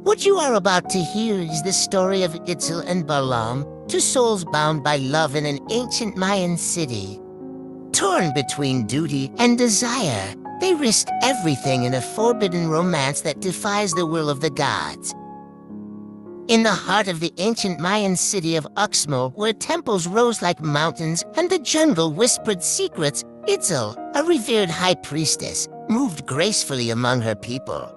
What you are about to hear is the story of Itzel and Balam, two souls bound by love in an ancient Mayan city. Torn between duty and desire, they risked everything in a forbidden romance that defies the will of the gods. In the heart of the ancient Mayan city of Uxmal, where temples rose like mountains and the jungle whispered secrets, Itzel, a revered high priestess, moved gracefully among her people.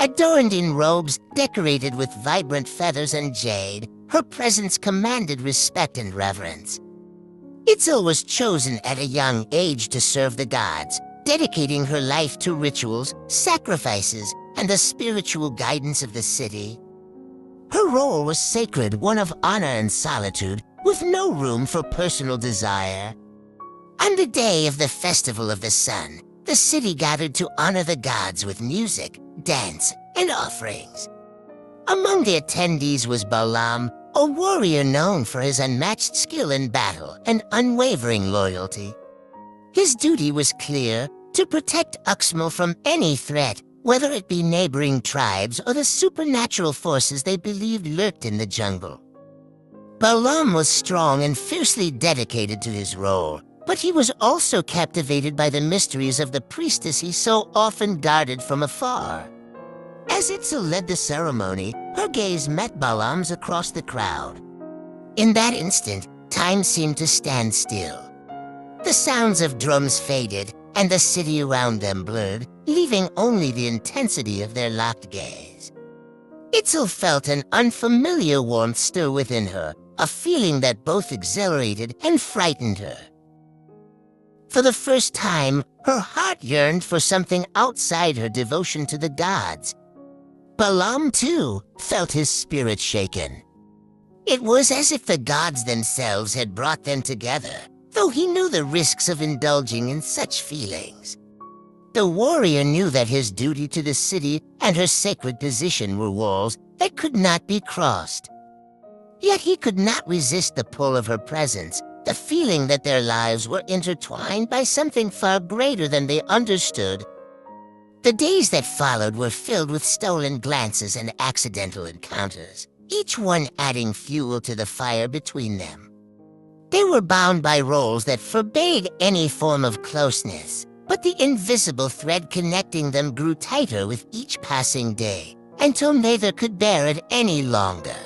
Adorned in robes decorated with vibrant feathers and jade, her presence commanded respect and reverence. Itzel was chosen at a young age to serve the gods, dedicating her life to rituals, sacrifices, and the spiritual guidance of the city. Her role was sacred, one of honor and solitude, with no room for personal desire. On the day of the Festival of the Sun, the city gathered to honor the gods with music, dance, and offerings. Among the attendees was Balam, a warrior known for his unmatched skill in battle and unwavering loyalty. His duty was clear: to protect Uxmal from any threat, whether it be neighboring tribes or the supernatural forces they believed lurked in the jungle. Balam was strong and fiercely dedicated to his role, but he was also captivated by the mysteries of the priestess he so often guarded from afar. As Itzel led the ceremony, her gaze met Balam's across the crowd. In that instant, time seemed to stand still. The sounds of drums faded, and the city around them blurred, leaving only the intensity of their locked gaze. Itzel felt an unfamiliar warmth stir within her, a feeling that both exhilarated and frightened her. For the first time, her heart yearned for something outside her devotion to the gods. Balam, too, felt his spirit shaken. It was as if the gods themselves had brought them together, though he knew the risks of indulging in such feelings. The warrior knew that his duty to the city and her sacred position were walls that could not be crossed. Yet he could not resist the pull of her presence, the feeling that their lives were intertwined by something far greater than they understood. The days that followed were filled with stolen glances and accidental encounters, each one adding fuel to the fire between them. They were bound by roles that forbade any form of closeness, but the invisible thread connecting them grew tighter with each passing day, until neither could bear it any longer.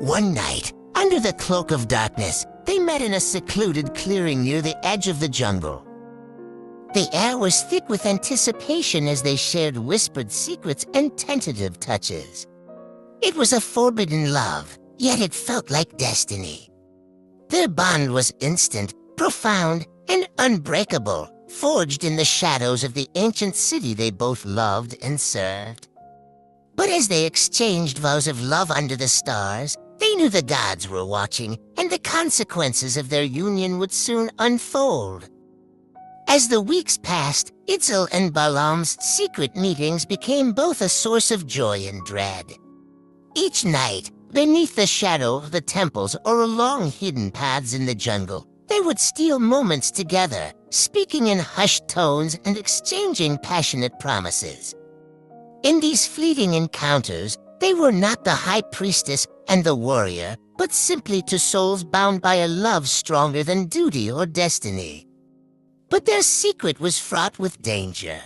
One night, under the cloak of darkness, they met in a secluded clearing near the edge of the jungle. The air was thick with anticipation as they shared whispered secrets and tentative touches. It was a forbidden love, yet it felt like destiny. Their bond was instant, profound, and unbreakable, forged in the shadows of the ancient city they both loved and served. But as they exchanged vows of love under the stars, they knew the gods were watching, and the consequences of their union would soon unfold. As the weeks passed, Itzel and Balam's secret meetings became both a source of joy and dread. Each night, beneath the shadow of the temples or along hidden paths in the jungle, they would steal moments together, speaking in hushed tones and exchanging passionate promises. In these fleeting encounters, they were not the high priestess and the warrior, but simply two souls bound by a love stronger than duty or destiny. But their secret was fraught with danger.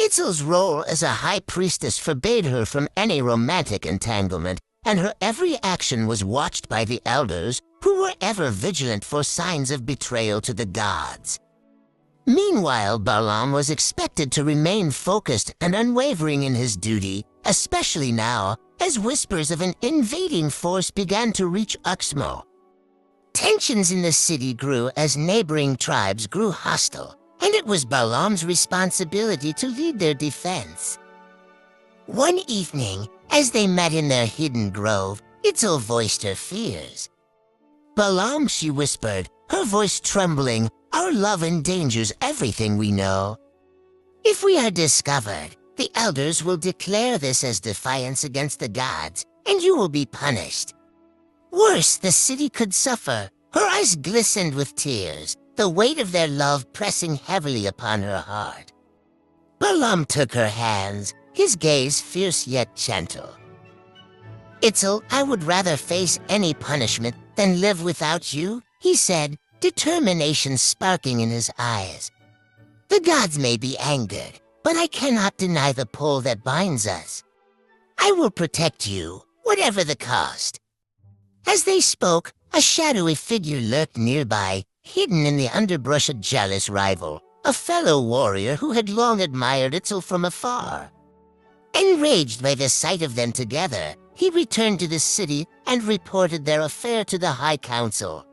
Itzel's role as a high priestess forbade her from any romantic entanglement, and her every action was watched by the elders, who were ever vigilant for signs of betrayal to the gods. Meanwhile, Balam was expected to remain focused and unwavering in his duty, especially now, as whispers of an invading force began to reach Uxmal. Tensions in the city grew as neighboring tribes grew hostile, and it was Balam's responsibility to lead their defense. One evening, as they met in their hidden grove, Itzel voiced her fears. "Balam," she whispered, her voice trembling, "our love endangers everything we know. If we are discovered, the elders will declare this as defiance against the gods, and you will be punished. Worse, the city could suffer." Her eyes glistened with tears, the weight of their love pressing heavily upon her heart. Balam took her hands, his gaze fierce yet gentle. "Itzel, I would rather face any punishment than live without you," he said, determination sparking in his eyes. "The gods may be angered, but I cannot deny the pull that binds us. I will protect you, whatever the cost." As they spoke, a shadowy figure lurked nearby, hidden in the underbrush. A jealous rival, a fellow warrior who had long admired Itzel from afar. Enraged by the sight of them together, he returned to the city and reported their affair to the High Council.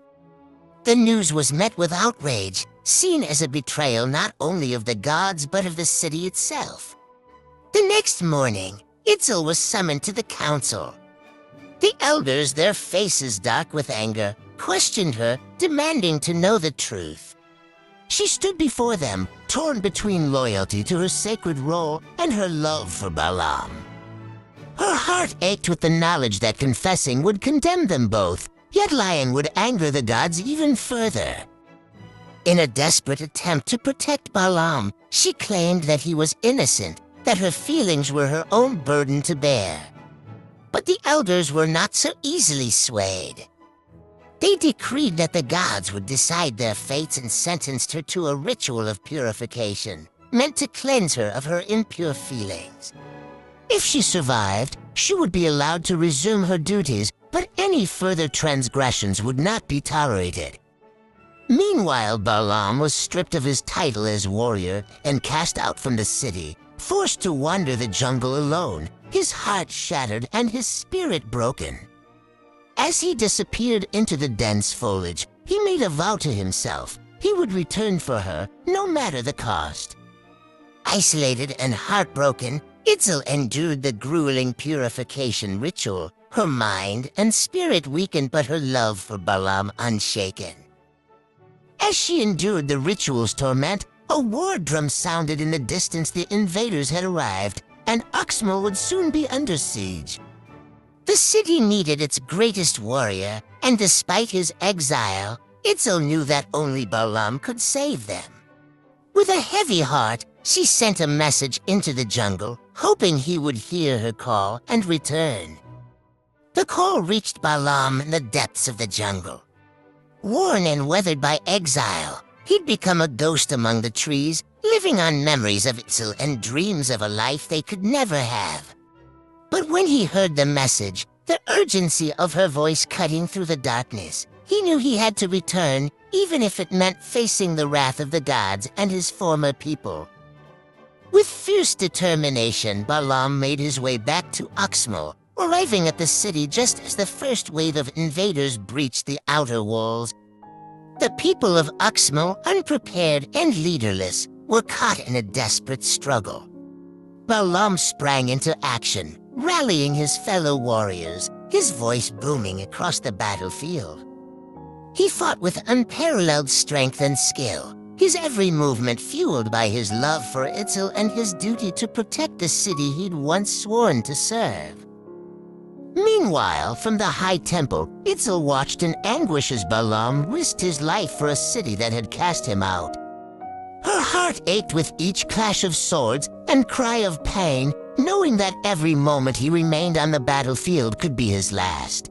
The news was met with outrage, seen as a betrayal not only of the gods but of the city itself. The next morning, Itzel was summoned to the council. The elders, their faces dark with anger, questioned her, demanding to know the truth. She stood before them, torn between loyalty to her sacred role and her love for Balam. Her heart ached with the knowledge that confessing would condemn them both, yet lying would anger the gods even further. In a desperate attempt to protect Balam, she claimed that he was innocent, that her feelings were her own burden to bear. But the elders were not so easily swayed. They decreed that the gods would decide their fates and sentenced her to a ritual of purification, meant to cleanse her of her impure feelings. If she survived, she would be allowed to resume her duties, but any further transgressions would not be tolerated. Meanwhile, Balam was stripped of his title as warrior and cast out from the city, forced to wander the jungle alone, his heart shattered and his spirit broken. As he disappeared into the dense foliage, he made a vow to himself. He would return for her, no matter the cost. Isolated and heartbroken, Itzel endured the grueling purification ritual, her mind and spirit weakened but her love for Balam unshaken. As she endured the ritual's torment, a war drum sounded in the distance. The invaders had arrived, and Uxmal would soon be under siege. The city needed its greatest warrior, and despite his exile, Itzel knew that only Balam could save them. With a heavy heart, she sent a message into the jungle, hoping he would hear her call and return. The call reached Balam in the depths of the jungle. Worn and weathered by exile, he'd become a ghost among the trees, living on memories of Itzel and dreams of a life they could never have. But when he heard the message, the urgency of her voice cutting through the darkness, he knew he had to return, even if it meant facing the wrath of the gods and his former people. With fierce determination, Balam made his way back to Uxmal, arriving at the city just as the first wave of invaders breached the outer walls. The people of Uxmal, unprepared and leaderless, were caught in a desperate struggle. Balam sprang into action, rallying his fellow warriors, his voice booming across the battlefield. He fought with unparalleled strength and skill, his every movement fueled by his love for Itzel and his duty to protect the city he'd once sworn to serve. Meanwhile, from the high temple, Itzel watched in anguish as Balam risked his life for a city that had cast him out. Her heart ached with each clash of swords and cry of pain, knowing that every moment he remained on the battlefield could be his last.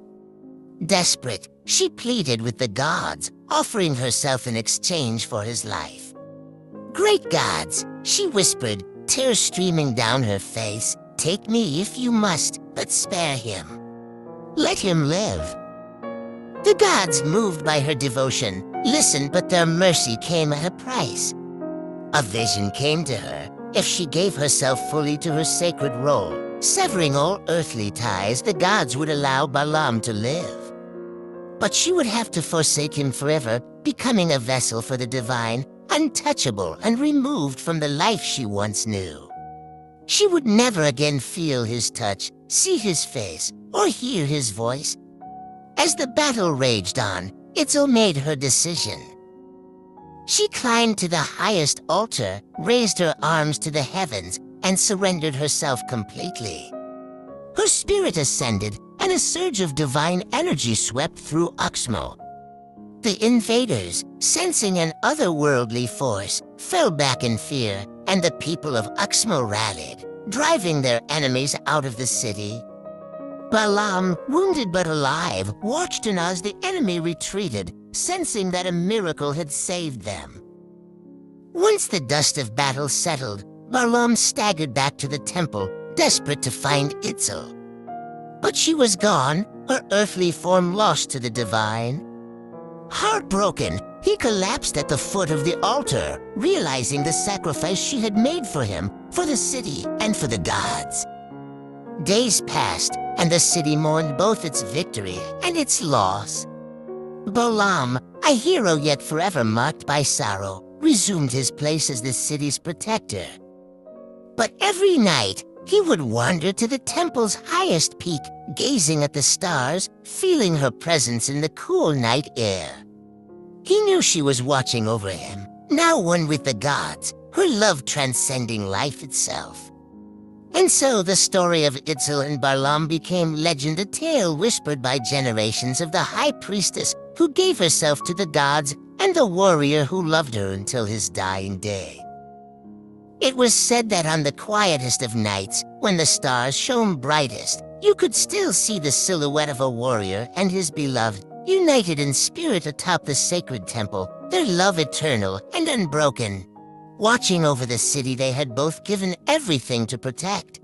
Desperate, she pleaded with the gods, offering herself in exchange for his life. "Great gods," she whispered, tears streaming down her face, "take me if you must, but spare him. Let him live." The gods, moved by her devotion, listened, but their mercy came at a price. A vision came to her. If she gave herself fully to her sacred role, severing all earthly ties, the gods would allow Balam to live. But she would have to forsake him forever, becoming a vessel for the divine, untouchable and removed from the life she once knew. She would never again feel his touch, see his face, or hear his voice. As the battle raged on, Itzel made her decision. She climbed to the highest altar, raised her arms to the heavens, and surrendered herself completely. Her spirit ascended, and a surge of divine energy swept through Uxmal. The invaders, sensing an otherworldly force, fell back in fear, and the people of Uxmal rallied. driving their enemies out of the city. Balam, wounded but alive, watched on as the enemy retreated, sensing that a miracle had saved them. Once the dust of battle settled, Balam staggered back to the temple, desperate to find Itzel. But she was gone, her earthly form lost to the divine. Heartbroken, he collapsed at the foot of the altar, realizing the sacrifice she had made for him, for the city, and for the gods. Days passed, and the city mourned both its victory and its loss. Balam, a hero yet forever marked by sorrow, resumed his place as the city's protector. But every night, he would wander to the temple's highest peak, gazing at the stars, feeling her presence in the cool night air. He knew she was watching over him, now one with the gods, her love transcending life itself. And so the story of Itzel and Balam became legend, a tale whispered by generations of the high priestess who gave herself to the gods and the warrior who loved her until his dying day. It was said that on the quietest of nights, when the stars shone brightest, you could still see the silhouette of a warrior and his beloved, united in spirit atop the sacred temple, their love eternal and unbroken. Watching over the city they had both given everything to protect.